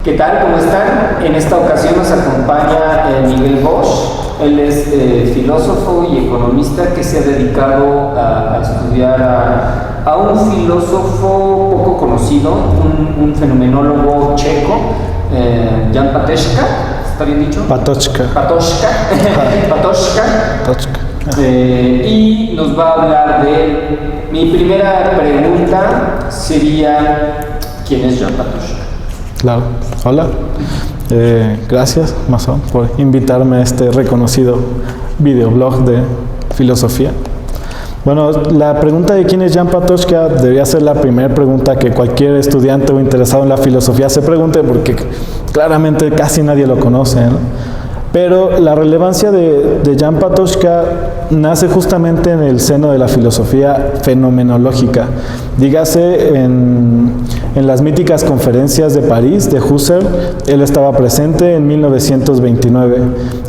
¿Qué tal? ¿Cómo están? En esta ocasión nos acompaña Miguel Bosch. Él es filósofo y economista que se ha dedicado a estudiar a un filósofo poco conocido, un fenomenólogo checo, Jan Patočka. ¿Está bien dicho? Patočka. Patočka. Y nos va a hablar de... Mi primera pregunta sería: ¿quién es Jan Patočka? Claro. Hola. Gracias, Masón, por invitarme a este reconocido videoblog de filosofía. Bueno, la pregunta de quién es Jan Patočka debería ser la primera pregunta que cualquier estudiante o interesado en la filosofía se pregunte, porque claramente casi nadie lo conoce, ¿no? Pero la relevancia de Jan Patočka nace justamente en el seno de la filosofía fenomenológica. Dígase, en las míticas conferencias de París de Husserl, él estaba presente en 1929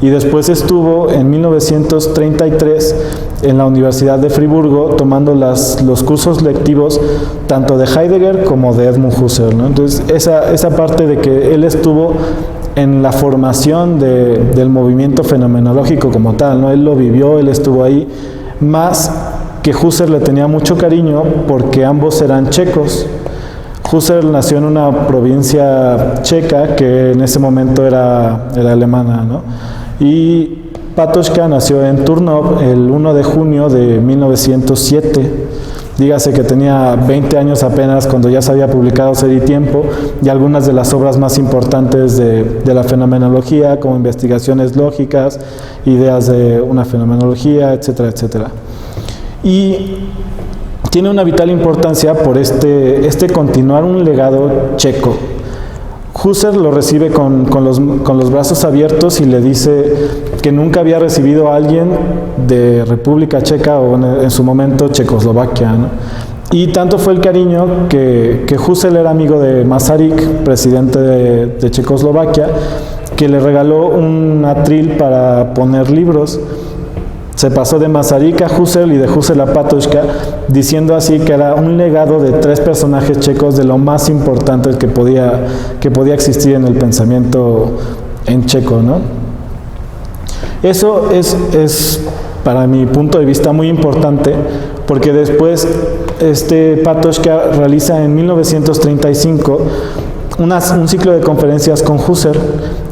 y después estuvo en 1933 en la Universidad de Friburgo tomando los cursos lectivos tanto de Heidegger como de Edmund Husserl, ¿no? Entonces esa parte de que él estuvo en la formación del movimiento fenomenológico como tal, ¿no? Él lo vivió, él estuvo ahí, más que Husserl le tenía mucho cariño porque ambos eran checos. Husserl nació en una provincia checa que en ese momento era alemana, ¿no? Y Patočka nació en Turnov el 1 de junio de 1907. Dígase que tenía 20 años apenas cuando ya se había publicado Ser y Tiempo y algunas de las obras más importantes de la fenomenología, como Investigaciones Lógicas, Ideas de una Fenomenología, etcétera, etcétera. Y tiene una vital importancia por este continuar un legado checo. Husserl lo recibe con los brazos abiertos y le dice que nunca había recibido a alguien de República Checa o en su momento Checoslovaquia, ¿no? Y tanto fue el cariño que Husserl era amigo de Masaryk, presidente de Checoslovaquia, que le regaló un atril para poner libros. Se pasó de Masaryk a Husserl y de Husserl a Patočka, diciendo así que era un legado de 3 personajes checos de lo más importante que podía existir en el pensamiento en checo, ¿no? Eso es para mi punto de vista muy importante, porque después Patočka realiza en 1935 un ciclo de conferencias con Husserl,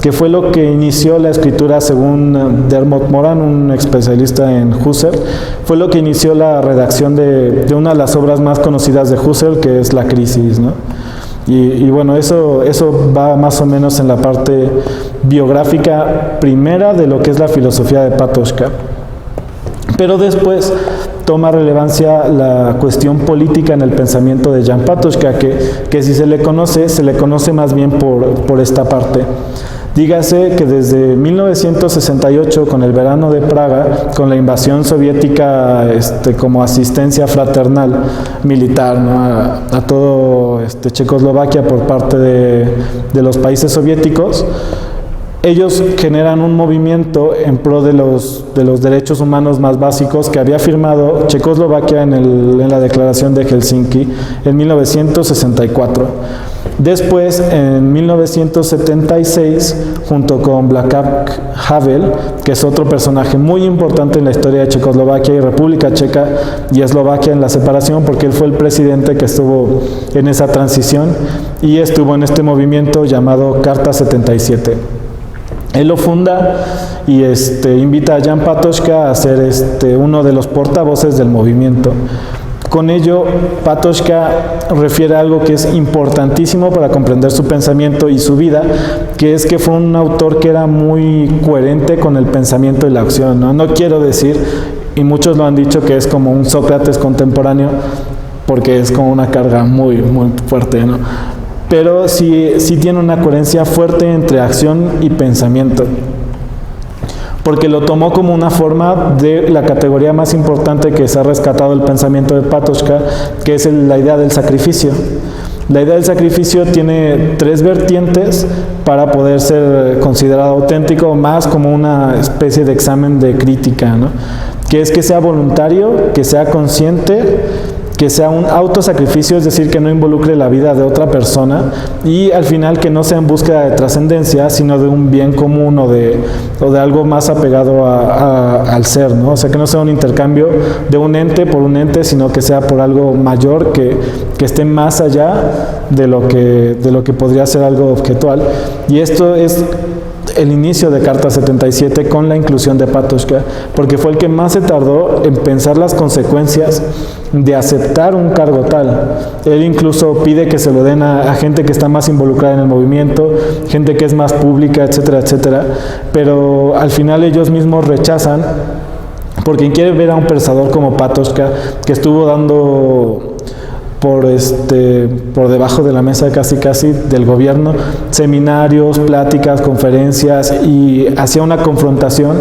que fue lo que inició la escritura, según Dermot Moran, un especialista en Husserl, fue lo que inició la redacción de una de las obras más conocidas de Husserl, que es La Crisis, ¿no? Y bueno, eso va más o menos en la parte biográfica primera de lo que es la filosofía de Patočka. Pero después toma relevancia la cuestión política en el pensamiento de Jan Patočka, que si se le conoce más bien por esta parte. Dígase que desde 1968, con el verano de Praga, con la invasión soviética como asistencia fraternal militar, ¿no? a todo Checoslovaquia por parte de los países soviéticos, ellos generan un movimiento en pro de los derechos humanos más básicos que había firmado Checoslovaquia en la Declaración de Helsinki en 1964. Después, en 1976, junto con Václav Havel, que es otro personaje muy importante en la historia de Checoslovaquia y República Checa y Eslovaquia en la separación, porque él fue el presidente que estuvo en esa transición y estuvo en este movimiento llamado Carta 77. Él lo funda y invita a Jan Patočka a ser uno de los portavoces del movimiento. Con ello, Patočka refiere a algo que es importantísimo para comprender su pensamiento y su vida, que es que fue un autor que era muy coherente con el pensamiento y la acción, ¿no? No quiero decir, y muchos lo han dicho, que es como un Sócrates contemporáneo, porque es como una carga muy, muy fuerte, ¿no? Pero sí tiene una coherencia fuerte entre acción y pensamiento, porque lo tomó como una forma de la categoría más importante que se ha rescatado del pensamiento de Patočka, que es la idea del sacrificio. La idea del sacrificio tiene 3 vertientes para poder ser considerado auténtico, más como una especie de examen de crítica, ¿no? Que es que sea voluntario, que sea consciente que sea un autosacrificio, es decir, que no involucre la vida de otra persona, y al final que no sea en búsqueda de trascendencia, sino de un bien común o de algo más apegado al ser, ¿no? O sea, que no sea un intercambio de un ente por un ente, sino que sea por algo mayor, que esté más allá de lo que podría ser algo objetual. Y esto es el inicio de Carta 77 con la inclusión de Patočka, porque fue el que más se tardó en pensar las consecuencias de aceptar un cargo tal. Él incluso pide que se lo den a gente que está más involucrada en el movimiento, gente que es más pública, etcétera, etcétera, pero al final ellos mismos rechazan, porque quien quiere ver a un pensador como Patočka, que estuvo dando por debajo de la mesa casi del gobierno, seminarios, pláticas, conferencias, y hacía una confrontación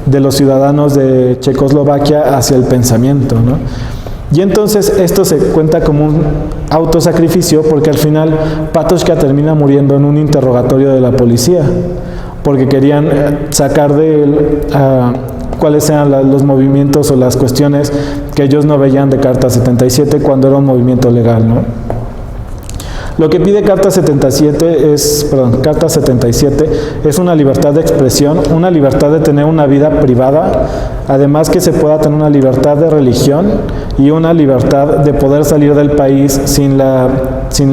de los ciudadanos de Checoslovaquia hacia el pensamiento, ¿no? Y entonces esto se cuenta como un autosacrificio, porque al final Patočka termina muriendo en un interrogatorio de la policía, porque querían sacar de él cuáles eran los movimientos o las cuestiones que ellos no veían de Carta 77 cuando era un movimiento legal, ¿no? Lo que pide Carta 77 es una libertad de expresión, una libertad de tener una vida privada, además que se pueda tener una libertad de religión y una libertad de poder salir del país sin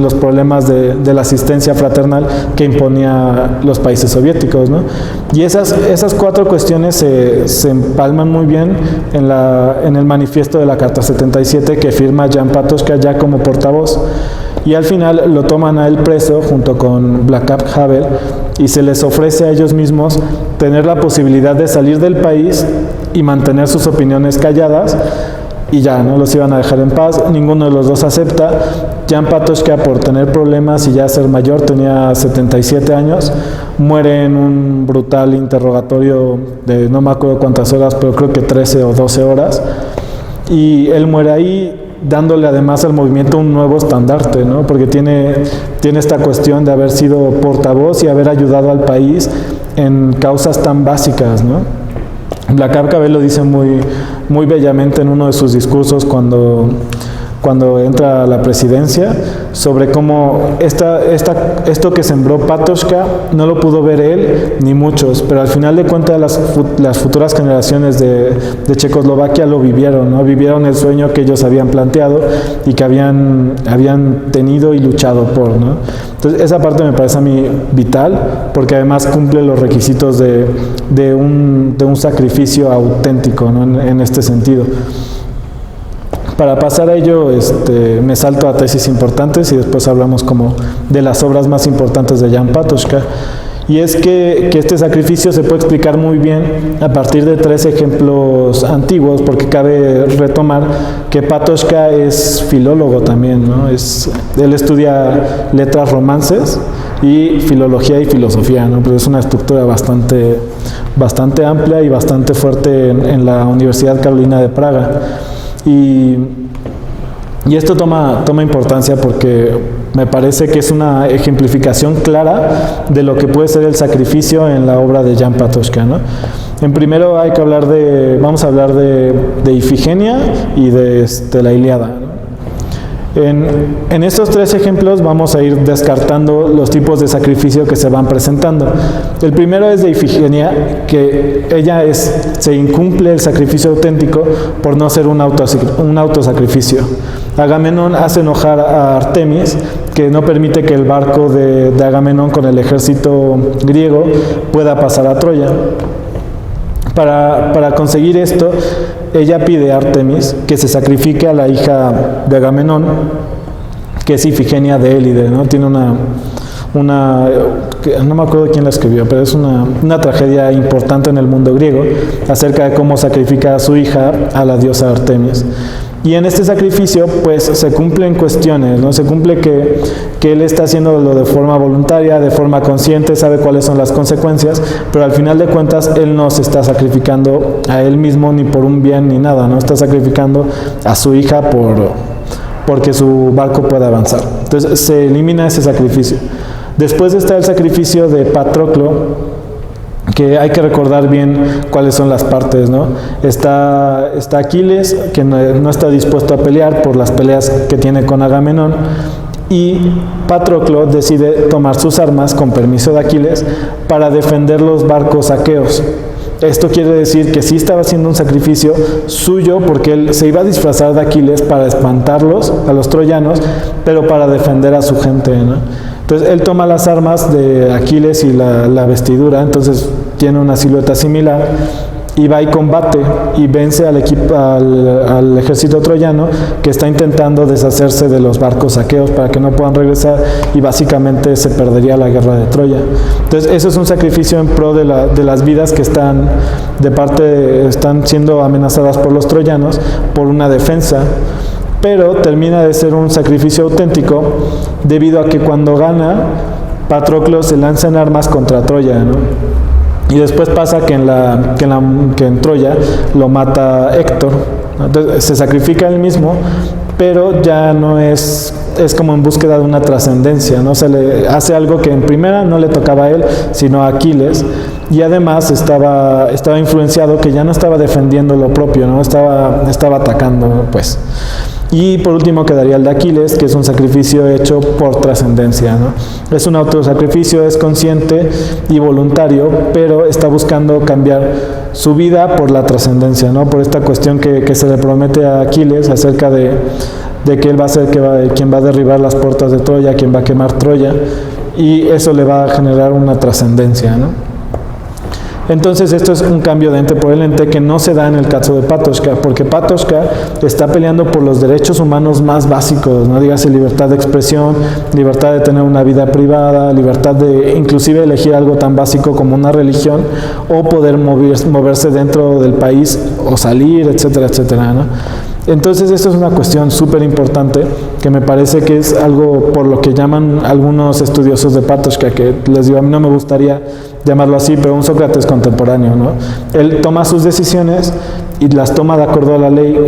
los problemas de la asistencia fraternal que imponía los países soviéticos, ¿no? Y esas cuatro cuestiones se empalman muy bien en el manifiesto de la Carta 77 que firma Jan Patočka ya como portavoz. Y al final lo toman a él preso junto con Václav Havel, y se les ofrece a ellos mismos tener la posibilidad de salir del país y mantener sus opiniones calladas, y ya no los iban a dejar en paz. Ninguno de los dos acepta. Jan Patočka, por tener problemas y ya ser mayor, tenía 77 años, muere en un brutal interrogatorio de no me acuerdo cuántas horas, pero creo que 13 o 12 horas, y él muere ahí, dándole además al movimiento un nuevo estandarte, ¿no? Porque tiene esta cuestión de haber sido portavoz y haber ayudado al país en causas tan básicas, ¿no? Václav Havel lo dice muy, muy bellamente en uno de sus discursos cuando entra a la presidencia, sobre cómo esto que sembró Patočka no lo pudo ver él ni muchos, pero al final de cuentas las futuras generaciones de Checoslovaquia lo vivieron, ¿no? Vivieron el sueño que ellos habían planteado y que habían tenido y luchado por, ¿no? Entonces esa parte me parece a mí vital, porque además cumple los requisitos de un sacrificio auténtico, ¿no? En este sentido. Para pasar a ello, me salto a tesis importantes y después hablamos como de las obras más importantes de Jan Patočka. Y es que este sacrificio se puede explicar muy bien a partir de 3 ejemplos antiguos, porque cabe retomar que Patočka es filólogo también, ¿no? Él estudia letras romances y filología y filosofía, ¿no? Pero es una estructura bastante amplia y bastante fuerte en la Universidad Carolina de Praga. Y esto toma importancia porque me parece que es una ejemplificación clara de lo que puede ser el sacrificio en la obra de Jan Patočka, ¿no? En primero vamos a hablar de Ifigenia y de la Ilíada, ¿no? En estos 3 ejemplos vamos a ir descartando los tipos de sacrificio que se van presentando. El primero es de Ifigenia, que ella se incumple el sacrificio auténtico por no ser un autosacrificio. Agamenón hace enojar a Artemis, que no permite que el barco de Agamenón con el ejército griego pueda pasar a Troya. Para conseguir esto, ella pide a Artemis que se sacrifique a la hija de Agamenón, que es Ifigenia de Élide, ¿no? Tiene no me acuerdo quién la escribió, pero es una tragedia importante en el mundo griego acerca de cómo sacrifica a su hija a la diosa Artemis. Y en este sacrificio, pues, se cumplen cuestiones, ¿no? Se cumple que él está haciéndolo de forma voluntaria, de forma consciente, sabe cuáles son las consecuencias, pero al final de cuentas, él no se está sacrificando a él mismo ni por un bien ni nada, ¿no? Está sacrificando a su hija porque su barco pueda avanzar. Entonces, se elimina ese sacrificio. Después está el sacrificio de Patroclo, que hay que recordar bien cuáles son las partes, ¿no? Está Aquiles, que no está dispuesto a pelear por las peleas que tiene con Agamenón, y Patroclo decide tomar sus armas con permiso de Aquiles para defender los barcos aqueos. Esto quiere decir que sí estaba haciendo un sacrificio suyo, porque él se iba a disfrazar de Aquiles para espantarlos, a los troyanos, pero para defender a su gente, ¿no? Entonces él toma las armas de Aquiles y la vestidura, entonces tiene una silueta similar, y va y combate y vence al ejército troyano, que está intentando deshacerse de los barcos aqueos para que no puedan regresar, y básicamente se perdería la guerra de Troya. Entonces eso es un sacrificio en pro de las vidas que están siendo amenazadas por los troyanos por una defensa. Pero termina de ser un sacrificio auténtico debido a que cuando gana, Patroclo se lanza en armas contra Troya, ¿no? Y después pasa que en Troya lo mata Héctor. Entonces se sacrifica él mismo, pero ya no es como en búsqueda de una trascendencia, ¿no? Se le hace algo que en primera no le tocaba a él, sino a Aquiles, y además estaba influenciado, que ya no estaba defendiendo lo propio, ¿no? Estaba atacando, ¿no? Pues. Y por último quedaría el de Aquiles, que es un sacrificio hecho por trascendencia, ¿no? Es un autosacrificio, es consciente y voluntario, pero está buscando cambiar su vida por la trascendencia, ¿no? Por esta cuestión que se le promete a Aquiles acerca de que él va a ser quien va a derribar las puertas de Troya, quien va a quemar Troya, y eso le va a generar una trascendencia, ¿no? Entonces esto es un cambio de ente por el ente que no se da en el caso de Pátoshka, porque Pátoshka está peleando por los derechos humanos más básicos, no dígase libertad de expresión, libertad de tener una vida privada, libertad de inclusive elegir algo tan básico como una religión, o poder moverse dentro del país o salir, etcétera, etcétera, ¿no? Entonces esto es una cuestión súper importante, que me parece que es algo por lo que llaman algunos estudiosos de Pátoshka, que les digo, a mí no me gustaría llamarlo así, pero un Sócrates contemporáneo, ¿no? Él toma sus decisiones y las toma de acuerdo a la ley,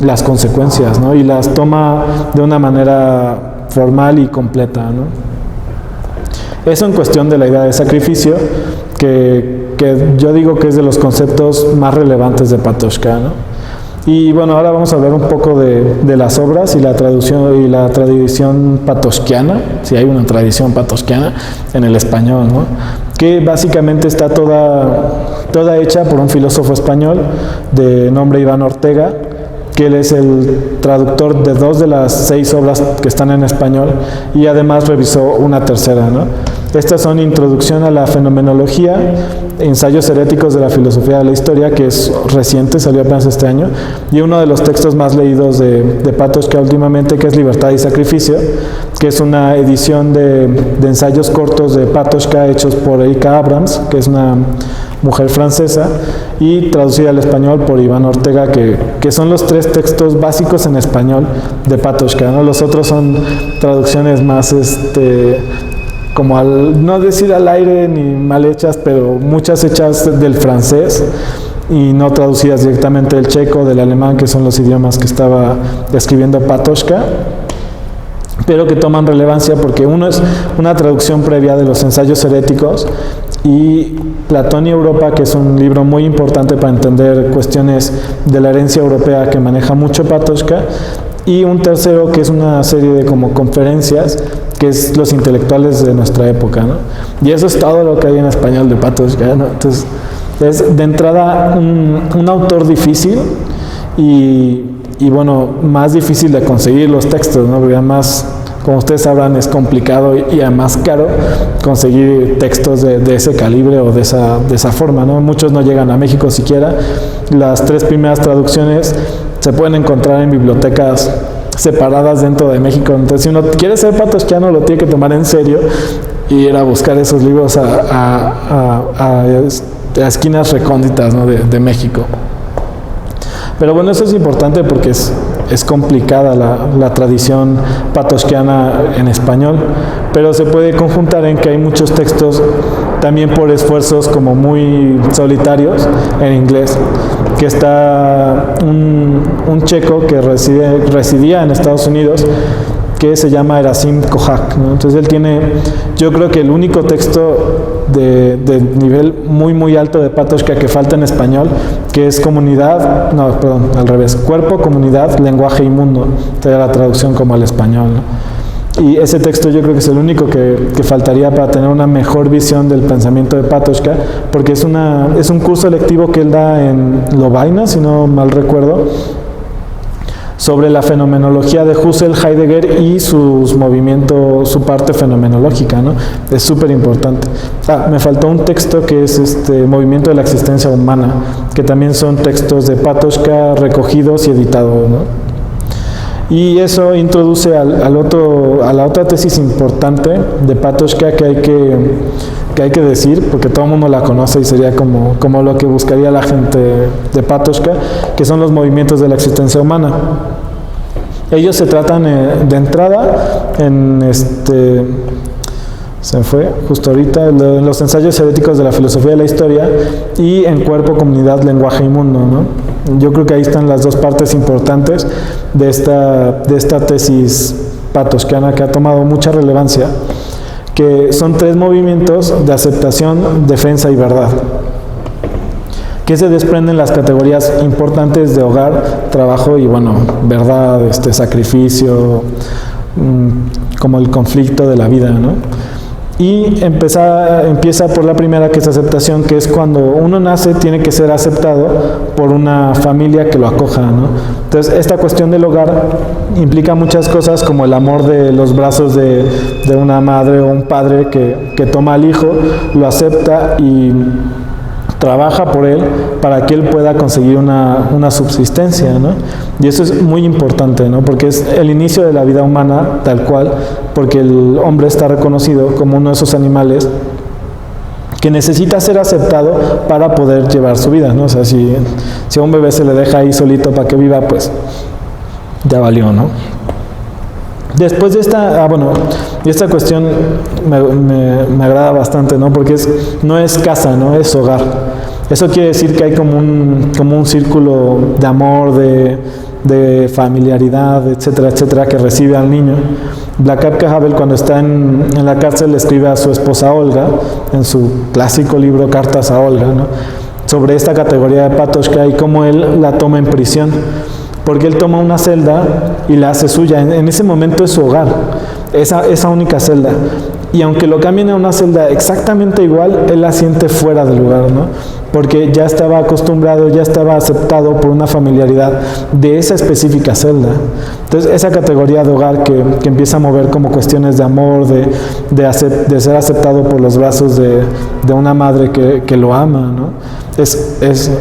las consecuencias, ¿no? Y las toma de una manera formal y completa, ¿no? Eso en cuestión de la idea de sacrificio, que yo digo que es de los conceptos más relevantes de Pátoshka, ¿no? Y bueno, ahora vamos a hablar un poco de las obras y la traducción y la tradición patoshkiana, si hay una tradición patoshkiana en el español, ¿no? Que básicamente está toda hecha por un filósofo español de nombre Iván Ortega, que él es el traductor de 2 de las 6 obras que están en español, y además revisó una tercera, ¿no? Estas son Introducción a la Fenomenología, Ensayos heréticos de la filosofía de la historia, que es reciente, salió apenas este año, y uno de los textos más leídos de Pátoshka últimamente, que es Libertad y Sacrificio, que es una edición de ensayos cortos de Pátoshka hechos por Erika Abrams, que es una mujer francesa, y traducida al español por Iván Ortega, que son los 3 textos básicos en español de Pátoshka, ¿no? Los otros son traducciones más como no decir al aire ni mal hechas, pero muchas hechas del francés y no traducidas directamente del checo, del alemán, que son los idiomas que estaba escribiendo Pátoshka, pero que toman relevancia porque uno es una traducción previa de los ensayos heréticos, y Platón y Europa, que es un libro muy importante para entender cuestiones de la herencia europea que maneja mucho Pátoshka, y un tercero que es una serie de como conferencias, que es los intelectuales de nuestra época, ¿no? Y eso es todo lo que hay en español de Pátoshka, ¿no? Entonces, es de entrada un autor difícil y bueno, más difícil de conseguir los textos, ¿no? Porque además, como ustedes sabrán, es complicado y además caro conseguir textos de ese calibre o de esa forma, ¿no? Muchos no llegan a México siquiera. Las 3 primeras traducciones se pueden encontrar en bibliotecas separadas dentro de México. Entonces, si uno quiere ser patoshkiano, lo tiene que tomar en serio y ir a buscar esos libros a esquinas recónditas, ¿no? de México. Pero bueno, eso es importante porque es complicada la tradición patoshkiana en español, pero se puede conjuntar en que hay muchos textos también por esfuerzos como muy solitarios en inglés, que está un checo que residía en Estados Unidos, que se llama Erasim Kohak, ¿no? Entonces él tiene, yo creo que el único texto de nivel muy muy alto de Patočka que falta en español, que es Cuerpo, Comunidad, Lenguaje y Mundo, sería la traducción como al español, ¿no? Y ese texto yo creo que es el único que faltaría para tener una mejor visión del pensamiento de Patočka, porque es un curso lectivo que él da en Lovaina, si no mal recuerdo, sobre la fenomenología de Husserl, Heidegger y sus movimientos, su parte fenomenológica, ¿no? Es súper importante. Me faltó un texto que es Movimiento de la Existencia Humana, que también son textos de Patočka recogidos y editados, ¿no? Y eso introduce a la otra tesis importante de Patočka que hay que decir, porque todo el mundo la conoce y sería como lo que buscaría la gente de Patočka, que son los movimientos de la existencia humana. Ellos se tratan de entrada en se me fue justo ahorita, en los ensayos heréticos de la filosofía de la historia y en Cuerpo, Comunidad, Lenguaje y Mundo, ¿no? Yo creo que ahí están las dos partes importantes de esta tesis patočkiana que ha tomado mucha relevancia, que son 3 movimientos de aceptación, defensa y verdad, que se desprenden las categorías importantes de hogar, trabajo y, verdad, sacrificio, como el conflicto de la vida, ¿no? Y empieza por la primera, que es aceptación, que es cuando uno nace, tiene que ser aceptado por una familia que lo acoja, ¿no? Entonces, esta cuestión del hogar implica muchas cosas, como el amor de los brazos de una madre o un padre que toma al hijo, lo acepta y trabaja por él para que él pueda conseguir una subsistencia, ¿no? Y eso es muy importante, ¿no? Porque es el inicio de la vida humana tal cual, porque el hombre está reconocido como uno de esos animales que necesita ser aceptado para poder llevar su vida, ¿no? O sea, si a un bebé se le deja ahí solito para que viva, pues ya valió, ¿no? Después de esta cuestión me agrada bastante, ¿no? Porque no es casa, ¿no? Es hogar. Eso quiere decir que hay como un círculo de amor, de familiaridad, etcétera, etcétera, que recibe al niño. Václav Havel, cuando está en la cárcel, le escribe a su esposa Olga, en su clásico libro Cartas a Olga, ¿no? Sobre esta categoría de Patočka y cómo él la toma en prisión. Porque él toma una celda y la hace suya. En ese momento es su hogar, esa única celda. Y aunque lo cambien a una celda exactamente igual, él la siente fuera del lugar, ¿no? Porque ya estaba acostumbrado, ya estaba aceptado por una familiaridad de esa específica celda. Entonces, esa categoría de hogar que empieza a mover como cuestiones de amor, de ser aceptado por los brazos de una madre que lo ama, ¿no?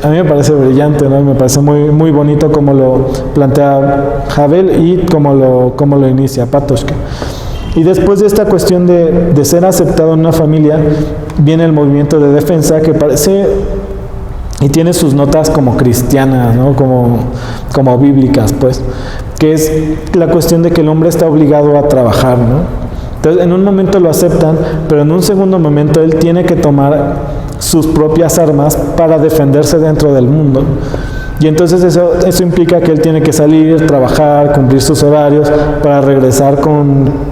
A mí me parece brillante, ¿no? Me parece muy, muy bonito como lo plantea Havel y como lo inicia Patočka. Y después de esta cuestión de ser aceptado en una familia, viene el movimiento de defensa, que parece y tiene sus notas como cristianas, ¿no? como bíblicas, pues, que es la cuestión de que el hombre está obligado a trabajar, ¿no? Entonces, en un momento lo aceptan, pero en un segundo momento él tiene que tomar sus propias armas para defenderse dentro del mundo. Y entonces eso implica que él tiene que salir, trabajar, cumplir sus horarios para regresar con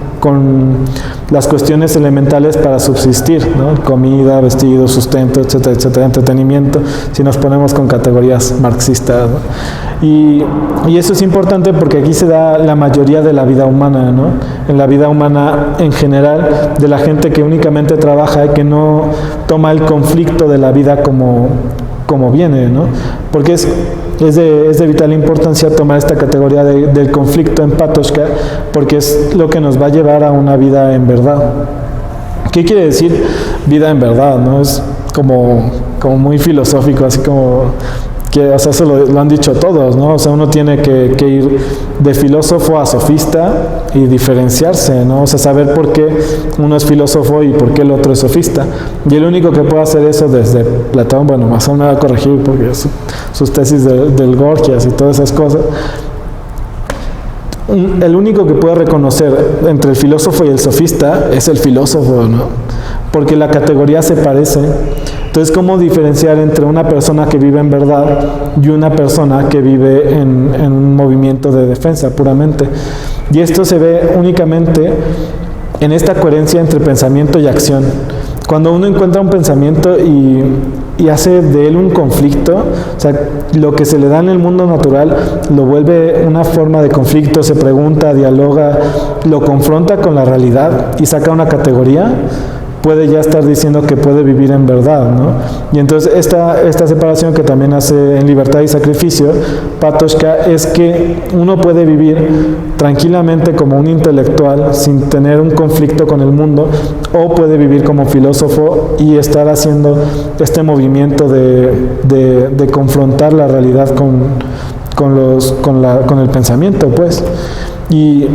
las cuestiones elementales para subsistir, ¿no? Comida, vestido, sustento, etcétera, etcétera, entretenimiento, si nos ponemos con categorías marxistas, ¿no? Y eso es importante porque aquí se da la mayoría de la vida humana, ¿no? En la vida humana en general, de la gente que únicamente trabaja y que no toma el conflicto de la vida como viene, ¿no? Porque es de vital importancia tomar esta categoría del conflicto en Patočka, porque es lo que nos va a llevar a una vida en verdad. ¿Qué quiere decir vida en verdad, no? Es como muy filosófico, así como que, o sea, eso lo han dicho todos, ¿no? O sea, uno tiene que ir de filósofo a sofista y diferenciarse, ¿no? O sea, saber por qué uno es filósofo y por qué el otro es sofista. Y el único que puede hacer eso desde Platón, bueno, más aún me va a corregir porque sus tesis del Gorgias y todas esas cosas. El único que puede reconocer entre el filósofo y el sofista es el filósofo, ¿no? Porque la categoría se parece. Entonces, ¿cómo diferenciar entre una persona que vive en verdad y una persona que vive en un movimiento de defensa puramente? Y esto se ve únicamente en esta coherencia entre pensamiento y acción. Cuando uno encuentra un pensamiento y hace de él un conflicto, o sea, lo que se le da en el mundo natural lo vuelve una forma de conflicto, se pregunta, dialoga, lo confronta con la realidad y saca una categoría, puede ya estar diciendo que puede vivir en verdad, ¿no? Y entonces esta separación que también hace en Libertad y Sacrificio, Patočka, es que uno puede vivir tranquilamente como un intelectual sin tener un conflicto con el mundo, o puede vivir como filósofo y estar haciendo este movimiento de confrontar la realidad con el pensamiento, pues. Y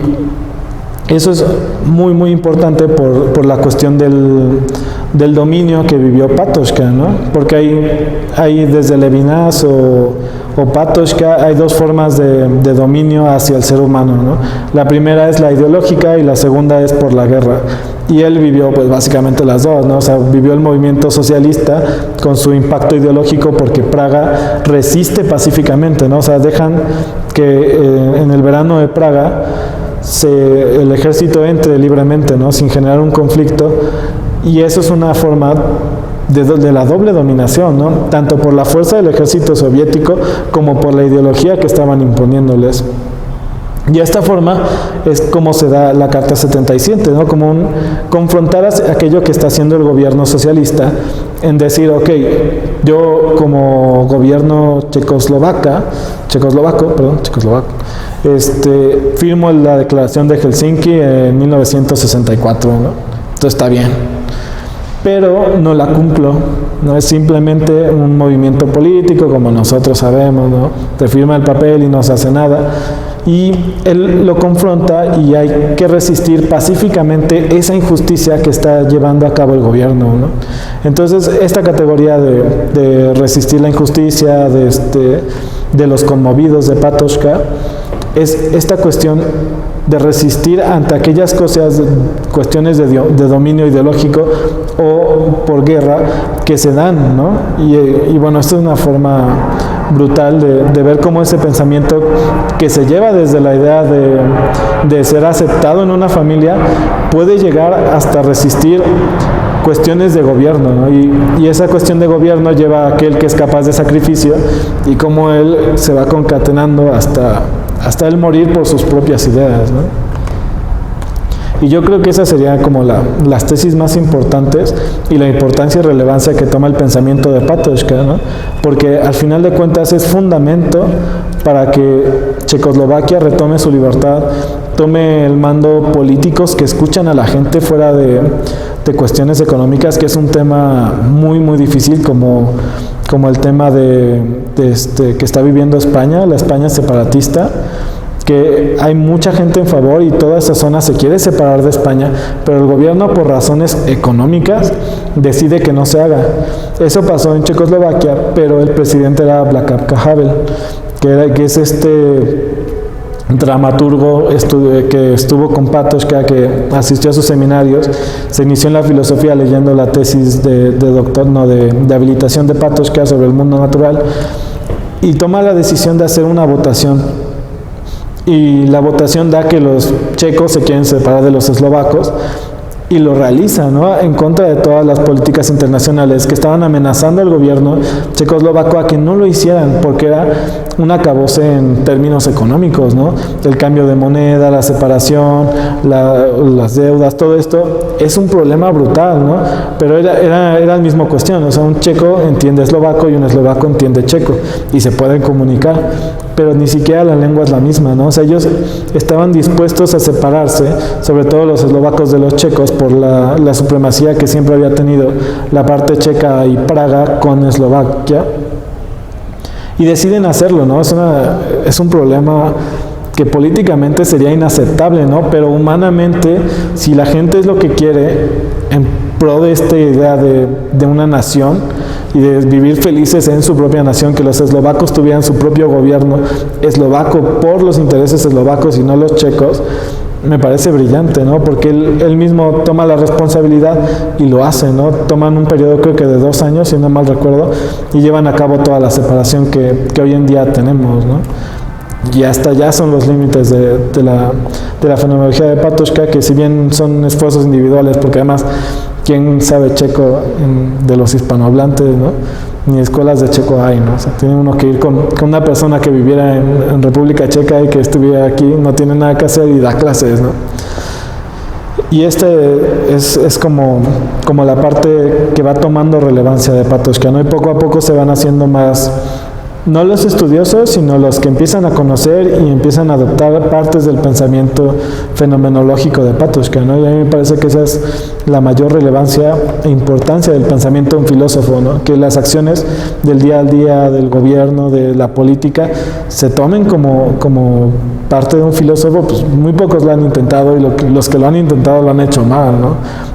eso es muy, muy importante por la cuestión del dominio que vivió Patočka, ¿no? Porque hay desde Levinas o Patočka, hay dos formas de dominio hacia el ser humano, ¿no? La primera es la ideológica y la segunda es por la guerra. Y él vivió pues básicamente las dos, ¿no? O sea, vivió el movimiento socialista con su impacto ideológico porque Praga resiste pacíficamente, ¿no? O sea, dejan que en el verano de Praga el ejército entre libremente, ¿no? Sin generar un conflicto, y eso es una forma de la doble dominación, ¿no? Tanto por la fuerza del ejército soviético como por la ideología que estaban imponiéndoles. Y esta forma es como se da la Carta 77, ¿no? Como confrontar aquello que está haciendo el gobierno socialista en decir, ok, yo como gobierno checoslovaco, firmo la Declaración de Helsinki en 1964, ¿no? Entonces está bien, pero no la cumplo, no es simplemente un movimiento político como nosotros sabemos, ¿no? Te firma el papel y no se hace nada. Y él lo confronta y hay que resistir pacíficamente esa injusticia que está llevando a cabo el gobierno, ¿no? Entonces, esta categoría de resistir la injusticia, de los conmovidos de Patočka, es esta cuestión de resistir ante aquellas cuestiones de dominio ideológico o por guerra que se dan, ¿no? Y bueno, esta es una forma brutal de ver cómo ese pensamiento que se lleva desde la idea de ser aceptado en una familia puede llegar hasta resistir cuestiones de gobierno, ¿no? Y esa cuestión de gobierno lleva a aquel que es capaz de sacrificio y cómo él se va concatenando hasta él morir por sus propias ideas, ¿no? Y yo creo que esas serían como las tesis más importantes y la importancia y relevancia que toma el pensamiento de Patočka, ¿no? Porque al final de cuentas es fundamento para que Checoslovaquia retome su libertad, tome el mando políticos que escuchan a la gente fuera de cuestiones económicas, que es un tema muy, muy difícil como el tema que está viviendo España, la España separatista, que hay mucha gente en favor y toda esa zona se quiere separar de España, pero el gobierno por razones económicas decide que no se haga. Eso pasó en Checoslovaquia, pero el presidente era Václav Havel, que es dramaturgo que estuvo con Patočka, que asistió a sus seminarios, se inició en la filosofía leyendo la tesis de habilitación de Patočka sobre el mundo natural y toma la decisión de hacer una votación. Y la votación da que los checos se quieren separar de los eslovacos y lo realiza, ¿no? En contra de todas las políticas internacionales que estaban amenazando al gobierno checoslovaco a que no lo hicieran porque era un acabose en términos económicos, ¿no? El cambio de moneda, la separación, las deudas, todo esto es un problema brutal, ¿no? Pero era la misma cuestión, o sea, un checo entiende eslovaco y un eslovaco entiende checo y se pueden comunicar, pero ni siquiera la lengua es la misma, ¿no? O sea, ellos estaban dispuestos a separarse, sobre todo los eslovacos de los checos, por la supremacía que siempre había tenido la parte checa y Praga con Eslovaquia, y deciden hacerlo, ¿no? Es un problema que políticamente sería inaceptable, ¿no? Pero humanamente, si la gente es lo que quiere, en pro de esta idea de una nación y de vivir felices en su propia nación, que los eslovacos tuvieran su propio gobierno eslovaco por los intereses eslovacos y no los checos, me parece brillante, ¿no? Porque él mismo toma la responsabilidad y lo hace, ¿no? Toman un periodo creo que de 2 años, si no mal recuerdo, y llevan a cabo toda la separación que hoy en día tenemos, ¿no? Y hasta allá son los límites de la fenomenología de Patočka, que si bien son esfuerzos individuales, porque además, ¿quién sabe checo de los hispanohablantes, no? Ni escuelas de checo hay, ¿no? O sea, tiene uno que ir con una persona que viviera en República Checa y que estuviera aquí, no tiene nada que hacer y da clases, ¿no? Y es como la parte que va tomando relevancia de Patočka, ¿no? Y poco a poco se van haciendo más, no los estudiosos, sino los que empiezan a conocer y empiezan a adoptar partes del pensamiento fenomenológico de Patočka, ¿no? Y a mí me parece que esa es la mayor relevancia e importancia del pensamiento de un filósofo, ¿no? Que las acciones del día al día, del gobierno, de la política, se tomen como parte de un filósofo. Pues muy pocos lo han intentado, y los que lo han intentado lo han hecho mal, ¿no?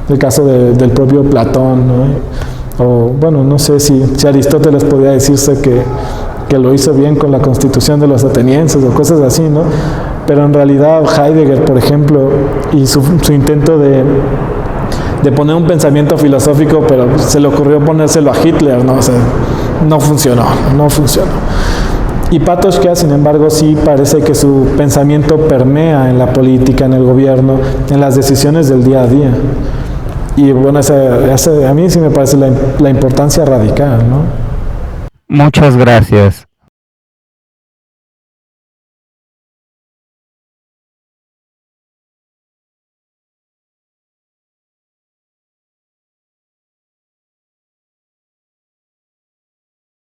El caso del propio Platón, ¿no? O bueno, no sé si Aristóteles podría decirse que lo hizo bien con la constitución de los atenienses o cosas así, ¿no? Pero en realidad Heidegger, por ejemplo, y su intento de poner un pensamiento filosófico, pero se le ocurrió ponérselo a Hitler, ¿no? O sea, no funcionó. Y Patočka, sin embargo, sí parece que su pensamiento permea en la política, en el gobierno, en las decisiones del día a día. Y bueno, a mí sí me parece la importancia radical, ¿no? Muchas gracias.